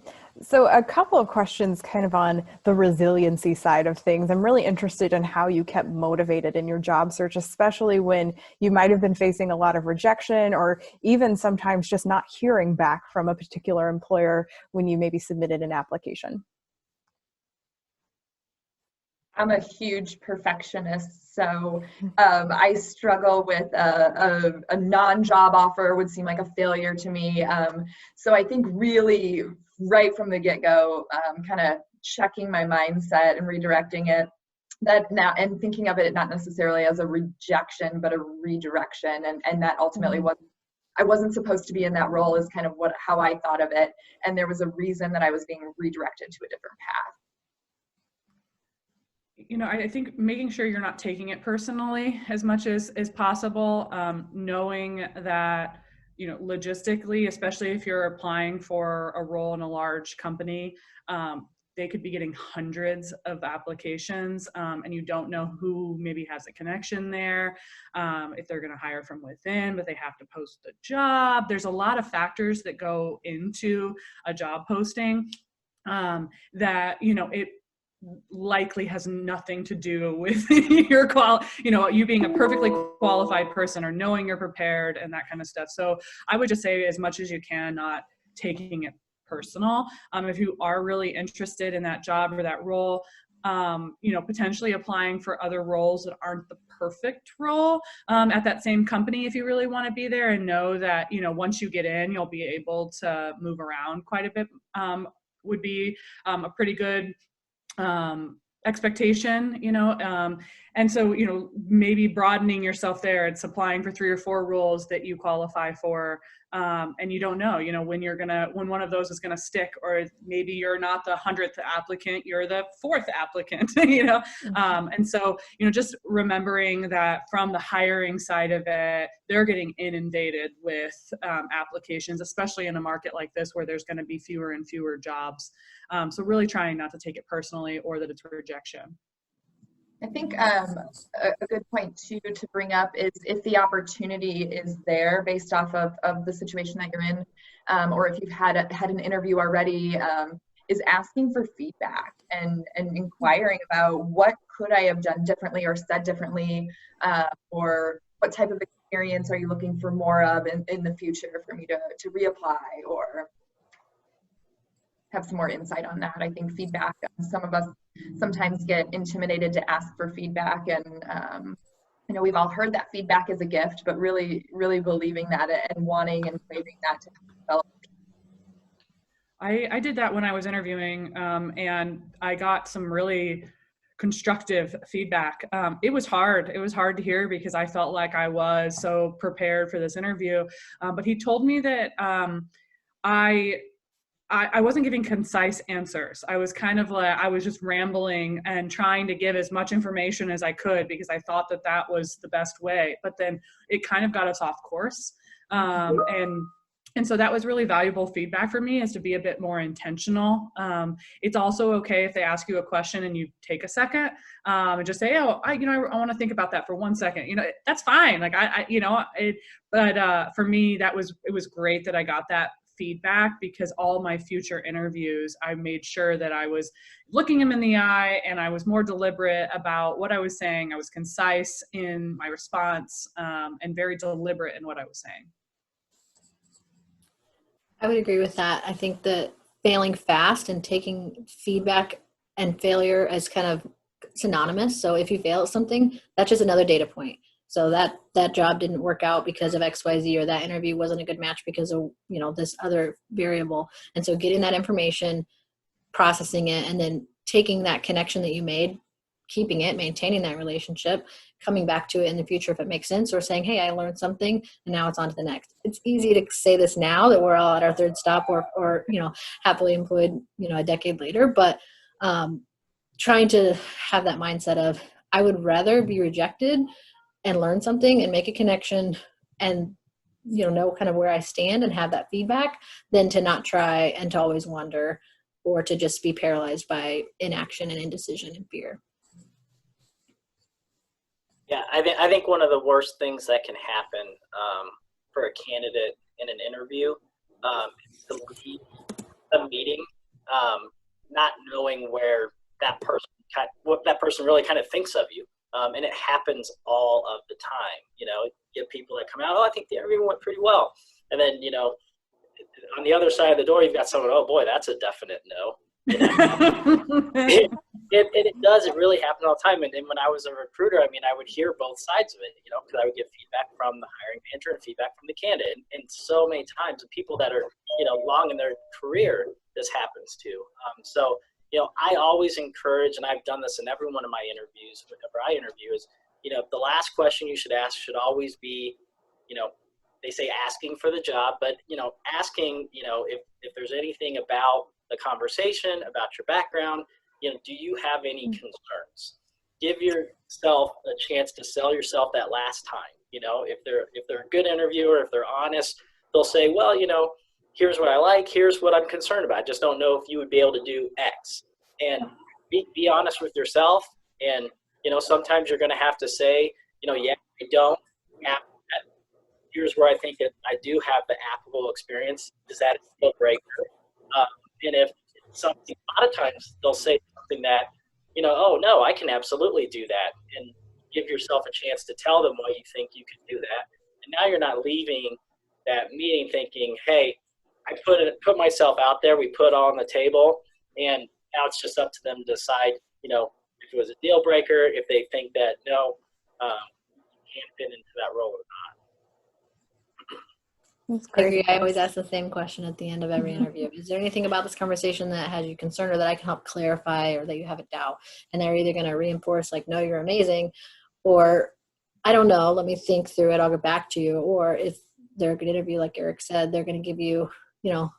So a couple of questions kind of on the resiliency side of things. I'm really interested in how you kept motivated in your job search, especially when you might have been facing a lot of rejection or even sometimes just not hearing back from a particular employer when you maybe submitted an application. I'm a huge perfectionist, so I struggle with a non-job offer would seem like a failure to me. So I think really right from the get-go, kind of checking my mindset and redirecting it and thinking of it not necessarily as a rejection, but a redirection. And that ultimately I wasn't supposed to be in that role is kind of how I thought of it. And there was a reason that I was being redirected to a different path. I think making sure you're not taking it personally as much as possible, knowing that, you know, logistically, especially if you're applying for a role in a large company, they could be getting hundreds of applications, and you don't know who maybe has a connection there, if they're going to hire from within, but they have to post the job. There's a lot of factors that go into a job posting, that, you know, it likely has nothing to do with you being a perfectly qualified person or knowing you're prepared and that kind of stuff. So I would just say, as much as you can, not taking it personal. If you are really interested in that job or that role, you know, potentially applying for other roles that aren't the perfect role at that same company, if you really want to be there, and know that, you know, once you get in, you'll be able to move around quite a bit, would be a pretty good expectation, you know. And so, you know, maybe broadening yourself there. It's applying for 3 or 4 roles that you qualify for, and you don't know, you know, when one of those is gonna stick, or maybe you're not the 100th applicant, you're the 4th applicant, you know. And so, you know, just remembering that from the hiring side of it, they're getting inundated with applications, especially in a market like this where there's going to be fewer and fewer jobs. So really trying not to take it personally or that it's rejection. I think a good point too to bring up is, if the opportunity is there based off of the situation that you're in, or if you've had an interview already, is asking for feedback and inquiring about what could I have done differently or said differently, or what type of experience are you looking for more of in the future for me to reapply, or have some more insight on that. I think feedback, some of us sometimes get intimidated to ask for feedback, and I know we've all heard that feedback is a gift, but really, really believing that and wanting and craving that to develop. I did that when I was interviewing, and I got some really constructive feedback. It was hard. It was hard to hear because I felt like I was so prepared for this interview. But he told me that I wasn't giving concise answers. I was kind of like, I was just rambling and trying to give as much information as I could because I thought that was the best way. But then it kind of got us off course. And so that was really valuable feedback for me, is to be a bit more intentional. It's also okay if they ask you a question and you take a second and just say, oh, I want to think about that for 1 second. You know, that's fine. Like but for me, it was great that I got that feedback, because all my future interviews, I made sure that I was looking him in the eye and I was more deliberate about what I was saying. I was concise in my response, and very deliberate in what I was saying. I would agree with that. I think that failing fast and taking feedback and failure as kind of synonymous. So if you fail at something, that's just another data point. So that job didn't work out because of XYZ, or that interview wasn't a good match because of, this other variable. And so getting that information, processing it, and then taking that connection that you made, keeping it, maintaining that relationship, coming back to it in the future if it makes sense, or saying, hey, I learned something and now it's on to the next. It's easy to say this now that we're all at our third stop or happily employed, a decade later, but trying to have that mindset of, I would rather be rejected and learn something and make a connection and know kind of where I stand and have that feedback, than to not try and to always wonder, or to just be paralyzed by inaction and indecision and fear. Yeah, I think one of the worst things that can happen for a candidate in an interview is to leave a meeting not knowing what that person really kind of thinks of you. And it happens all of the time. You get people that come out, oh, I think the interview went pretty well. And then, on the other side of the door, you've got someone, oh boy, that's a definite no. It does. It really happens all the time. And when I was a recruiter, I would hear both sides of it, because I would get feedback from the hiring manager and feedback from the candidate. And so many times, the people that are, long in their career, this happens to. So I always encourage, and I've done this in every one of my interviews, whenever I interview, is, the last question you should ask should always be, they say asking for the job, but, asking, if there's anything about the conversation, about your background, do you have any concerns? Give yourself a chance to sell yourself that last time. If they're a good interviewer, if they're honest, they'll say, well, here's what I like, here's what I'm concerned about. I just don't know if you would be able to do X. And be honest with yourself. And, sometimes you're going to have to say, yeah, I don't have that. Here's where I think that I do have the applicable experience. Is that a deal breaker? And if something, a lot of times they'll say something that, oh, no, I can absolutely do that. And give yourself a chance to tell them why you think you can do that. And now you're not leaving that meeting thinking, hey, I put myself out there, we put on the table, and now it's just up to them to decide, if it was a deal breaker, if they think that, no, you can't fit into that role or not. That's I great. agree. I always ask the same question at the end of every interview. Is there anything about this conversation that has you concerned or that I can help clarify or that you have a doubt? And they're either going to reinforce like, no, you're amazing, or I don't know, let me think through it, I'll get back to you. Or if they're a good interview, like Eric said, they're going to give you,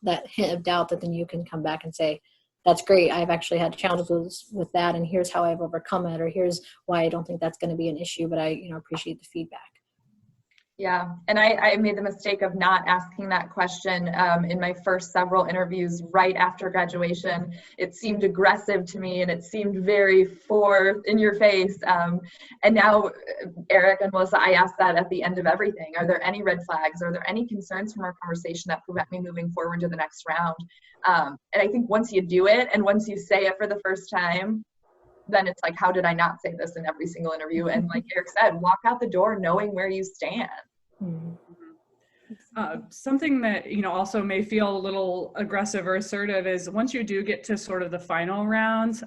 that hint of doubt that then you can come back and say, that's great. I've actually had challenges with that, and here's how I've overcome it, or here's why I don't think that's going to be an issue, but I, appreciate the feedback. Yeah, and I made the mistake of not asking that question in my first several interviews right after graduation. It seemed aggressive to me, and it seemed very in your face. And now, Eric and Melissa, I asked that at the end of everything. Are there any red flags? Are there any concerns from our conversation that prevent me moving forward to the next round? And I think once you do it, and once you say it for the first time, then it's like, how did I not say this in every single interview? And like Eric said, walk out the door knowing where you stand. Something that, also may feel a little aggressive or assertive is once you do get to sort of the final rounds,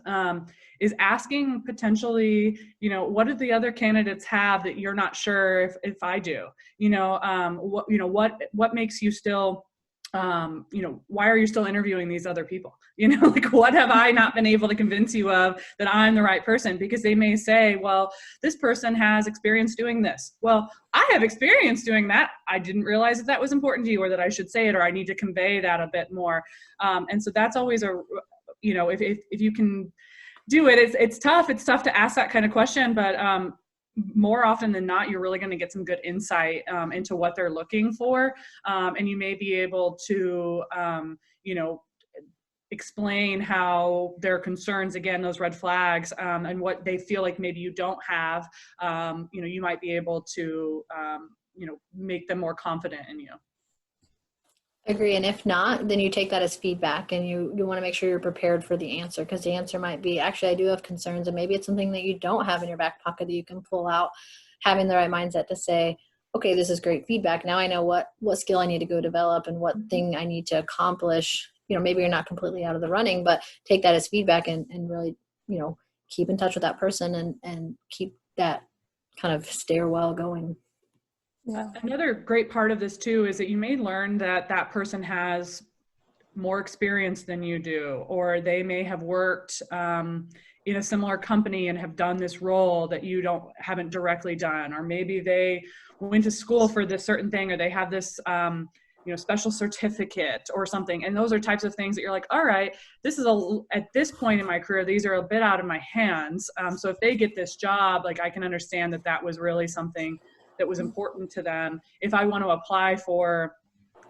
is asking potentially, what do the other candidates have that you're not sure if I do? What makes you still, why are you still interviewing these other people? Like, what have I not been able to convince you of that I'm the right person? Because they may say, well, this person has experience doing this. Well, I have experience doing that. I didn't realize that was important to you, or that I should say it, or I need to convey that a bit more. And so that's always if you can do it, it's tough. It's tough to ask that kind of question, but more often than not, you're really going to get some good insight into what they're looking for. And you may be able to, explain how their concerns, again, those red flags, and what they feel like maybe you don't have, you might be able to, make them more confident in you. Agree. And if not, then you take that as feedback, and you want to make sure you're prepared for the answer, because the answer might be, actually, I do have concerns, and maybe it's something that you don't have in your back pocket that you can pull out, having the right mindset to say, okay, this is great feedback. Now I know what skill I need to go develop and what thing I need to accomplish. Maybe you're not completely out of the running, but take that as feedback and really, keep in touch with that person and keep that kind of stairwell going. Yeah. Another great part of this too is that you may learn that that person has more experience than you do, or they may have worked in a similar company and have done this role that you haven't directly done, or maybe they went to school for this certain thing, or they have this special certificate or something. And those are types of things that you're like, all right, this is at this point in my career, these are a bit out of my hands. So if they get this job, like, I can understand that was really something that was important to them. If I want to apply for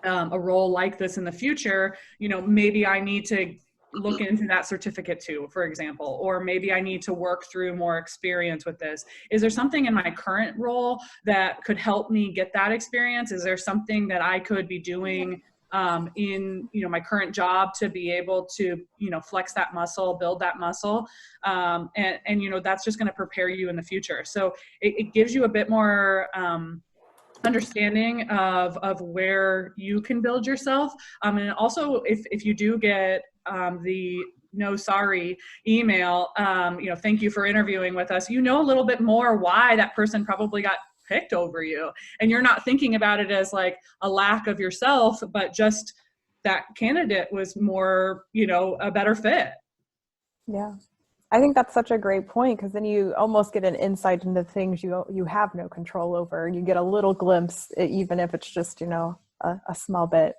a role like this in the future, maybe I need to look into that certificate too, for example, or maybe I need to work through more experience with this. Is there something in my current role that could help me get that experience? Is there something that I could be doing in my current job to be able to flex that muscle, build that muscle, and that's just going to prepare you in the future. So it gives you a bit more understanding of where you can build yourself, and also if you do get the no sorry email, thank you for interviewing with us, a little bit more why that person probably got picked over you, and you're not thinking about it as like a lack of yourself, but just that candidate was more, a better fit. Yeah. I think that's such a great point, because then you almost get an insight into things you have no control over. You get a little glimpse, even if it's just, a small bit.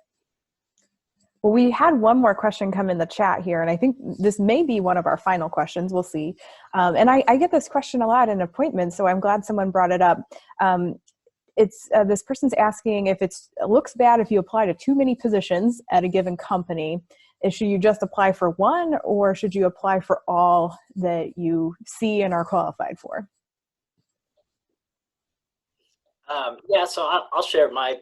Well, we had one more question come in the chat here, and I think this may be one of our final questions. We'll see. And I get this question a lot in appointments, so I'm glad someone brought it up. it's this person's asking if it looks bad if you apply to too many positions at a given company. Should you just apply for one, or should you apply for all that you see and are qualified for? Yeah, so I'll share my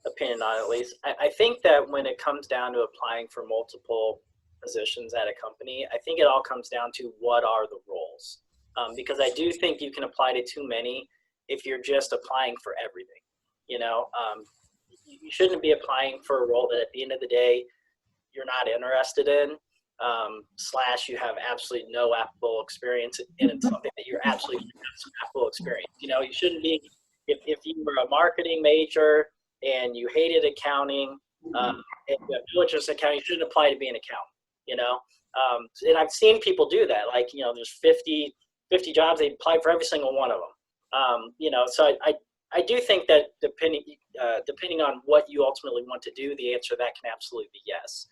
opinion on it at least. I think that when it comes down to applying for multiple positions at a company, I think it all comes down to what are the roles. Because I do think you can apply to too many if you're just applying for everything. You know, you shouldn't be applying for a role that at the end of the day you're not interested in, slash you have absolutely no applicable experience, and it's something that you're absolutely have some applicable experience. You know, you shouldn't be, if you were a marketing major and you hated accounting, and you have no interest in accounting, you shouldn't apply to be an accountant, you know? And I've seen people do that. Like, you know, there's 50 jobs, they apply for every single one of them. You know, so I do think that depending on what you ultimately want to do, the answer to that can absolutely be yes.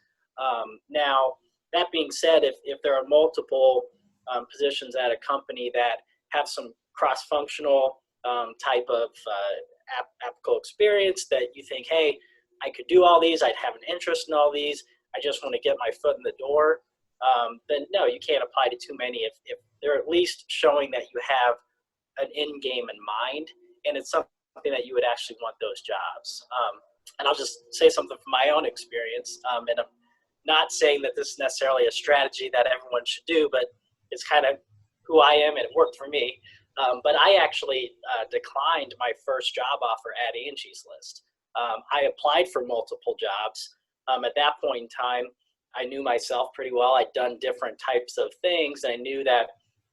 Now, that being said, if there are multiple positions at a company that have some cross-functional type of applicable experience that you think, hey, I could do all these, I'd have an interest in all these, I just want to get my foot in the door, then no, you can't apply to too many if they're at least showing that you have an end game in mind and it's something that you would actually want those jobs. And I'll just say something from my own experience, and I'm not saying that this is necessarily a strategy that everyone should do, but it's kind of who I am and it worked for me. But I actually declined my first job offer at Angie's List. I applied for multiple jobs. At that point in time, I knew myself pretty well. I'd done different types of things. I knew that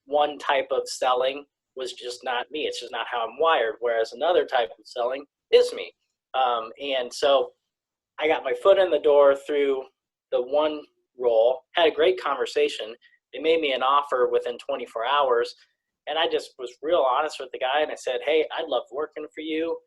one type of selling was just not me. It's just not how I'm wired, whereas another type of selling is me. And so I got my foot in the door through the one role, had a great conversation. They made me an offer within 24 hours. And I just was real honest with the guy. And I said, hey, I love working for you.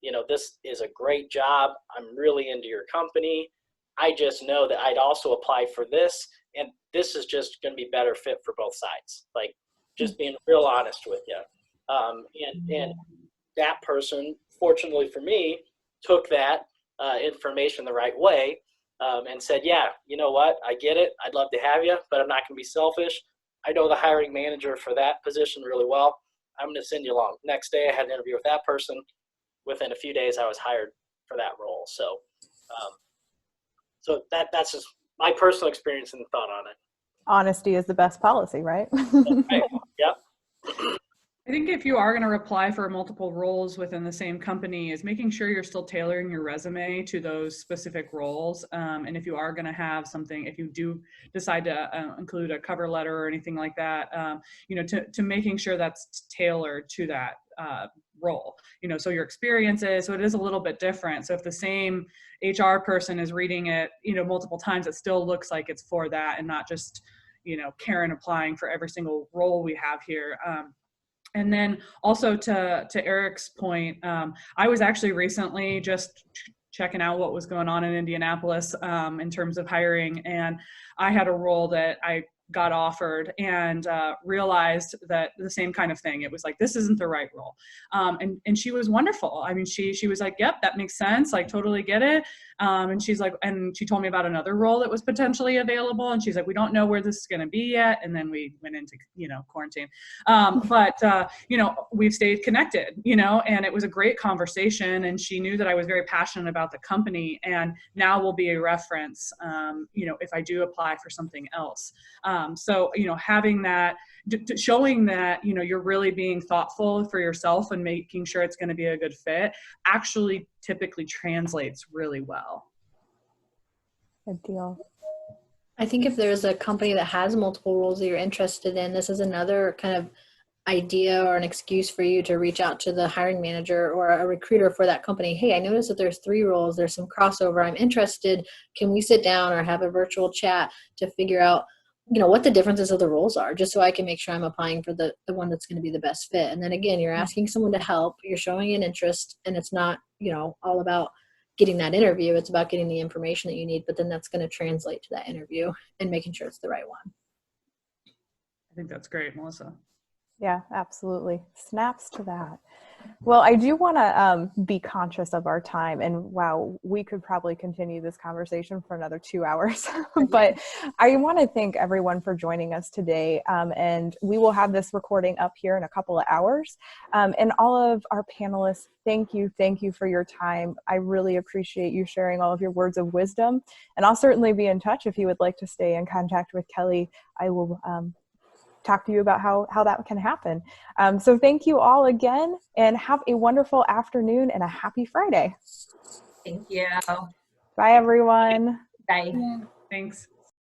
You know, this is a great job. I'm really into your company. I just know that I'd also apply for this. And this is just going to be better fit for both sides. Like, just being real honest with you. And that person, fortunately for me, took that information the right way and said, yeah, you know what? I get it. I'd love to have you, but I'm not going to be selfish. I know the hiring manager for that position really well. I'm going to send you along. Next day, I had an interview with that person. Within a few days, I was hired for that role. So, so that's just my personal experience and thought on it. Honesty is the best policy, right? Right. Yep. I think if you are going to apply for multiple roles within the same company is making sure you're still tailoring your resume to those specific roles. And if you are going to have something, if you do decide to include a cover letter or anything like that, you know, to making sure that's tailored to that role, you know, so your experiences, so it is a little bit different. So if the same HR person is reading it, you know, multiple times, it still looks like it's for that and not just, you know, Karen applying for every single role we have here. And then also to Eric's point, I was actually recently just checking out what was going on in Indianapolis in terms of hiring. And I had a role that I got offered and realized that the same kind of thing. It was like, this isn't the right role. And she was wonderful. I mean, she was like, yep, that makes sense. Like, totally get it. And she's like, and she told me about another role that was potentially available. And she's like, we don't know where this is going to be yet. And then we went into, you know, quarantine. But you know, we've stayed connected, you know, and it was a great conversation. And she knew that I was very passionate about the company and now will be a reference, you know, if I do apply for something else. So, you know, having that, showing that, you know, you're really being thoughtful for yourself and making sure it's going to be a good fit actually typically translates really well. Good deal. I think if there's a company that has multiple roles that you're interested in, this is another kind of idea or an excuse for you to reach out to the hiring manager or a recruiter for that company. Hey, I noticed that there's 3 roles. There's some crossover. I'm interested. Can we sit down or have a virtual chat to figure out, you know, what the differences of the roles are, just so I can make sure I'm applying for the one that's going to be the best fit. And then again, you're asking someone to help, you're showing an interest, and it's not, you know, all about getting that interview. It's about getting the information that you need, but then that's going to translate to that interview and making sure it's the right one. I think that's great, Melissa. Yeah, absolutely. Snaps to that. Well, I do want to be conscious of our time, and wow, we could probably continue this conversation for another 2 hours. But I want to thank everyone for joining us today, and we will have this recording up here in a couple of hours. And all of our panelists, thank you for your time. I really appreciate you sharing all of your words of wisdom, and I'll certainly be in touch if you would like to stay in contact with Kelley. I will talk to you about how that can happen. So thank you all again, and have a wonderful afternoon and a happy Friday. Thank you. Bye, everyone. Bye. Thanks.